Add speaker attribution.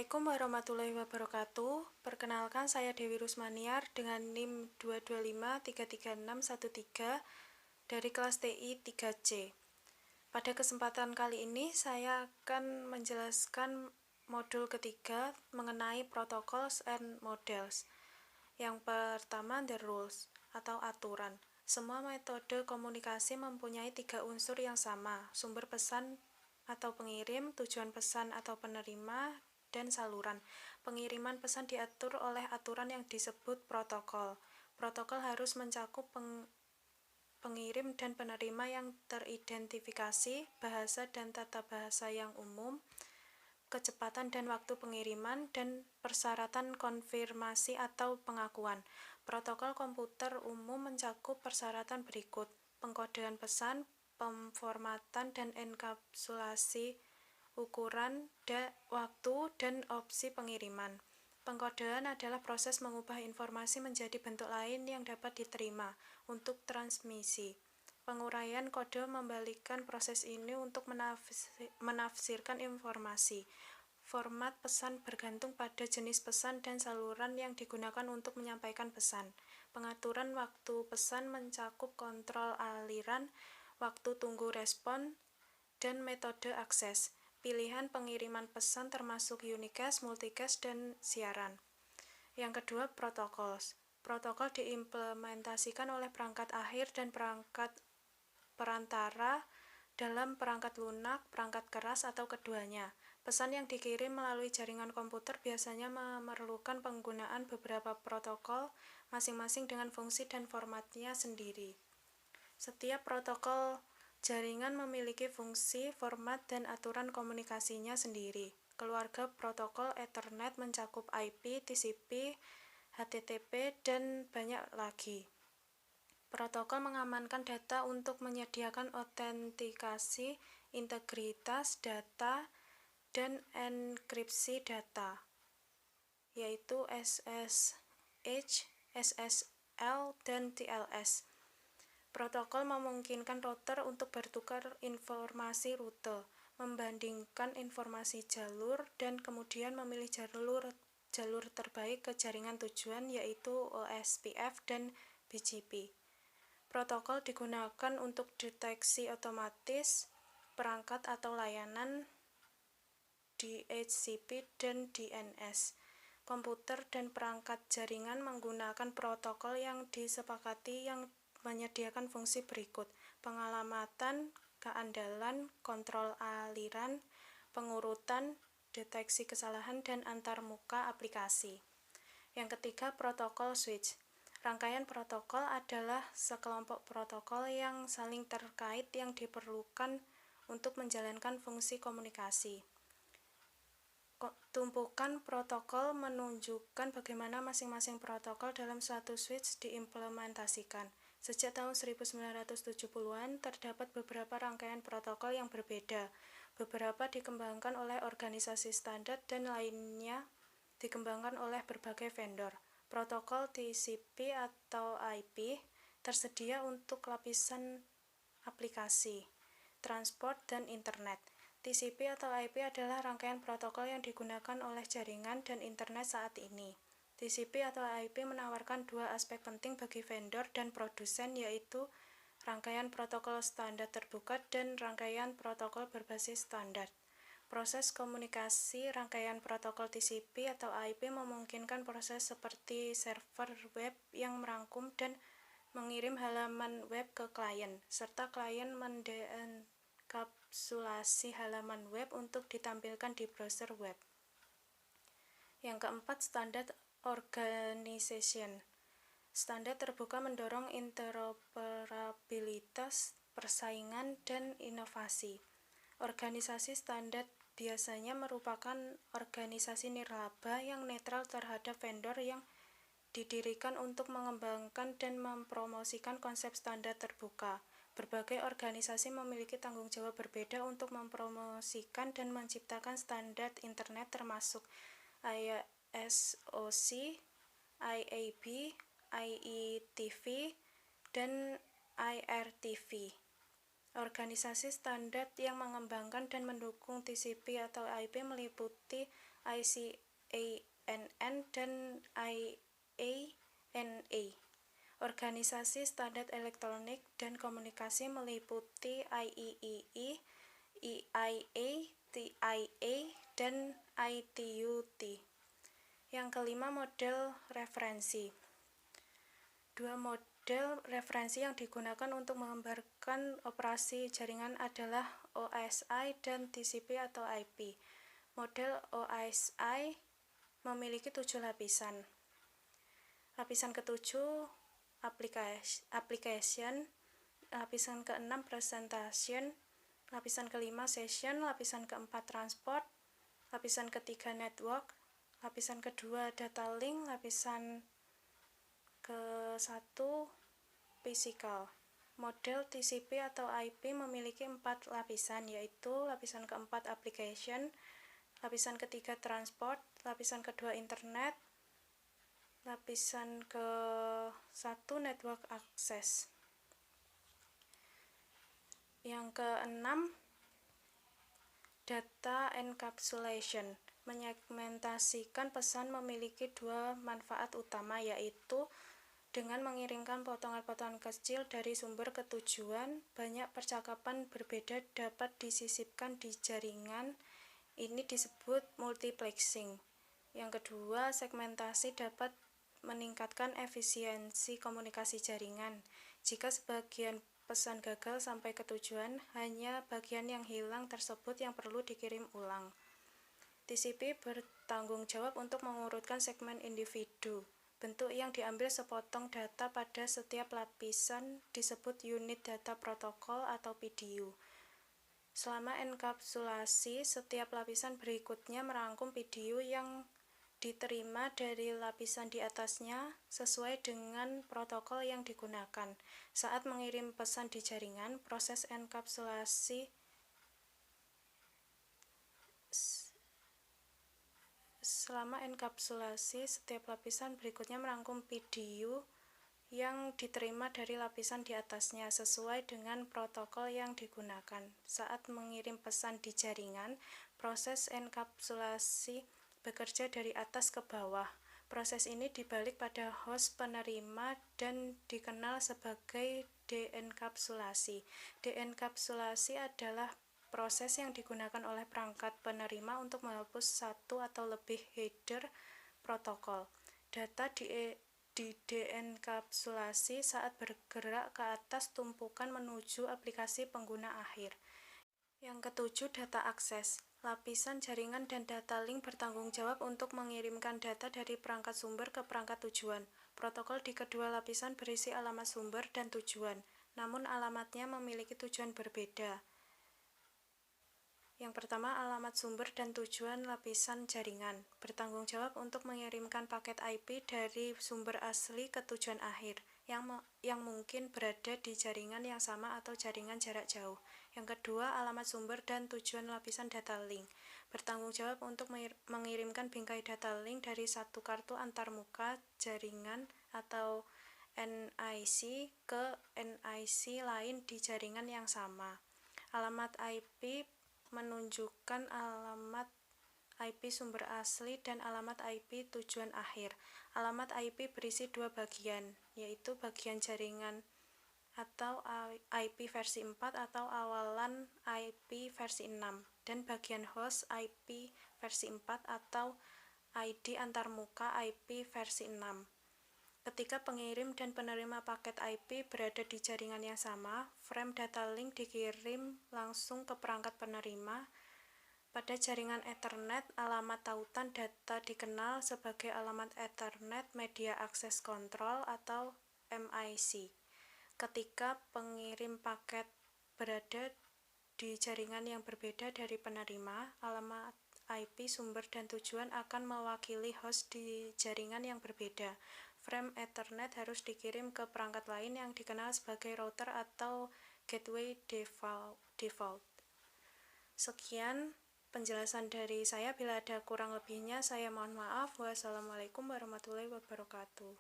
Speaker 1: Assalamualaikum warahmatullahi wabarakatuh. Perkenalkan, saya Dewi Rusmaniar dengan NIM 225336613 dari kelas TI 3C. Pada kesempatan kali ini saya akan menjelaskan modul ketiga mengenai protocols and models. Yang pertama, the rules atau aturan. Semua metode komunikasi mempunyai 3 unsur yang sama: sumber pesan atau pengirim, tujuan pesan atau penerima, dan saluran. Pengiriman pesan diatur oleh aturan yang disebut protokol. Protokol harus mencakup pengirim dan penerima yang teridentifikasi, bahasa dan tata bahasa yang umum, kecepatan dan waktu pengiriman, dan persyaratan konfirmasi atau pengakuan. Protokol komputer umum mencakup persyaratan berikut: pengkodean pesan, pemformatan dan enkapsulasi, ukuran, waktu, dan opsi pengiriman. Pengkodean adalah proses mengubah informasi menjadi bentuk lain yang dapat diterima untuk transmisi. Penguraian kode membalikkan proses ini untuk menafsirkan informasi. Format pesan bergantung pada jenis pesan dan saluran yang digunakan untuk menyampaikan pesan. Pengaturan waktu pesan mencakup kontrol aliran, waktu tunggu respon, dan metode akses. Pilihan pengiriman pesan termasuk unicast, multicast, dan siaran. Yang kedua, protocols. Protokol diimplementasikan oleh perangkat akhir dan perangkat perantara dalam perangkat lunak, perangkat keras, atau keduanya. Pesan yang dikirim melalui jaringan komputer biasanya memerlukan penggunaan beberapa protokol, masing-masing dengan fungsi dan formatnya sendiri. Setiap protokol jaringan memiliki fungsi, format, dan aturan komunikasinya sendiri. Keluarga protokol Ethernet mencakup IP, TCP, HTTP, dan banyak lagi. Protokol mengamankan data untuk menyediakan autentikasi, integritas data, dan enkripsi data, yaitu SSH, SSL, dan TLS. Protokol memungkinkan router untuk bertukar informasi rute, membandingkan informasi jalur, dan kemudian memilih jalur terbaik ke jaringan tujuan, yaitu OSPF dan BGP. Protokol digunakan untuk deteksi otomatis perangkat atau layanan DHCP dan DNS. Komputer dan perangkat jaringan menggunakan protokol yang disepakati yang menyediakan fungsi berikut: pengalamatan, keandalan, kontrol aliran, pengurutan, deteksi kesalahan, dan antarmuka aplikasi. Yang ketiga, protokol switch. Rangkaian protokol adalah sekelompok protokol yang saling terkait yang diperlukan untuk menjalankan fungsi komunikasi. Tumpukan protokol menunjukkan bagaimana masing-masing protokol dalam suatu switch diimplementasikan. Sejak tahun 1970-an, terdapat beberapa rangkaian protokol yang berbeda. Beberapa dikembangkan oleh organisasi standar dan lainnya dikembangkan oleh berbagai vendor. Protokol TCP atau IP tersedia untuk lapisan aplikasi, transport, dan internet. TCP atau IP adalah rangkaian protokol yang digunakan oleh jaringan dan internet saat ini. TCP atau IP menawarkan dua aspek penting bagi vendor dan produsen, yaitu rangkaian protokol standar terbuka dan rangkaian protokol berbasis standar. Proses komunikasi rangkaian protokol TCP atau IP memungkinkan proses seperti server web yang merangkum dan mengirim halaman web ke klien, serta klien mendenkapsulasi halaman web untuk ditampilkan di browser web. Yang keempat, standar organization. Standar terbuka mendorong interoperabilitas, persaingan, dan inovasi. Organisasi standar biasanya merupakan organisasi nirlaba yang netral terhadap vendor yang didirikan untuk mengembangkan dan mempromosikan konsep standar terbuka. Berbagai organisasi memiliki tanggung jawab berbeda untuk mempromosikan dan menciptakan standar internet termasuk ISOC, IAB, IETV, dan IRTV. Organisasi standar yang mengembangkan dan mendukung TCP atau IP meliputi ICANN, dan IANA. Organisasi Standar Elektronik dan Komunikasi meliputi IEEE, EIA, TIA, dan ITU-T. Yang kelima, model referensi. Dua model referensi yang digunakan untuk menggambarkan operasi jaringan adalah OSI dan TCP atau IP. Model OSI memiliki 7 lapisan. Lapisan ketujuh application, lapisan keenam presentation, lapisan kelima session, lapisan keempat transport, lapisan ketiga network, lapisan kedua data link, lapisan ke-1 physical. Model TCP atau IP memiliki 4 lapisan, yaitu lapisan keempat application, lapisan ketiga transport, lapisan kedua internet, lapisan ke-1 network access. Yang keenam, data encapsulation. Menyegmentasikan pesan memiliki 2 manfaat utama, yaitu dengan mengirimkan potongan-potongan kecil dari sumber ke tujuan, banyak percakapan berbeda dapat disisipkan di jaringan. Ini disebut multiplexing. Yang kedua, segmentasi dapat meningkatkan efisiensi komunikasi jaringan. Jika sebagian pesan gagal sampai ke tujuan, hanya bagian yang hilang tersebut yang perlu dikirim ulang. TCP bertanggung jawab untuk mengurutkan segmen individu. Bentuk yang diambil sepotong data pada setiap lapisan disebut unit data protokol atau PDU. Selama enkapsulasi, setiap lapisan berikutnya merangkum PDU yang diterima dari lapisan di atasnya sesuai dengan protokol yang digunakan. Saat mengirim pesan di jaringan, proses enkapsulasi setiap lapisan berikutnya merangkum PDU yang diterima dari lapisan di atasnya sesuai dengan protokol yang digunakan. Saat mengirim pesan di jaringan, proses enkapsulasi bekerja dari atas ke bawah. Proses ini dibalik pada host penerima dan dikenal sebagai deenkapsulasi. Deenkapsulasi adalah proses yang digunakan oleh perangkat penerima untuk menghapus satu atau lebih header protokol. Data di deenkapsulasi saat bergerak ke atas tumpukan menuju aplikasi pengguna akhir. Yang ketujuh, data akses. Lapisan jaringan dan data link bertanggung jawab untuk mengirimkan data dari perangkat sumber ke perangkat tujuan. Protokol di kedua lapisan berisi alamat sumber dan tujuan, namun alamatnya memiliki tujuan berbeda. Yang pertama, alamat sumber dan tujuan lapisan jaringan bertanggung jawab untuk mengirimkan paket IP dari sumber asli ke tujuan akhir yang mungkin berada di jaringan yang sama atau jaringan jarak jauh. Yang kedua, alamat sumber dan tujuan lapisan data link bertanggung jawab untuk mengirimkan bingkai data link dari satu kartu antarmuka jaringan atau NIC ke NIC lain di jaringan yang sama. Alamat IP menunjukkan alamat IP sumber asli dan alamat IP tujuan akhir. Alamat IP berisi 2 bagian, yaitu bagian jaringan atau IP versi 4 atau awalan IP versi 6, dan bagian host IP versi 4 atau ID antarmuka IP versi 6. Ketika pengirim dan penerima paket IP berada di jaringan yang sama, frame data link dikirim langsung ke perangkat penerima. Pada jaringan Ethernet, alamat tautan data dikenal sebagai alamat Ethernet Media Access Control atau MIC. Ketika pengirim paket berada di jaringan yang berbeda dari penerima, alamat IP sumber dan tujuan akan mewakili host di jaringan yang berbeda. Frame Ethernet harus dikirim ke perangkat lain yang dikenal sebagai router atau gateway default. Sekian penjelasan dari saya. Bila ada kurang lebihnya, saya mohon maaf. Wassalamualaikum warahmatullahi wabarakatuh.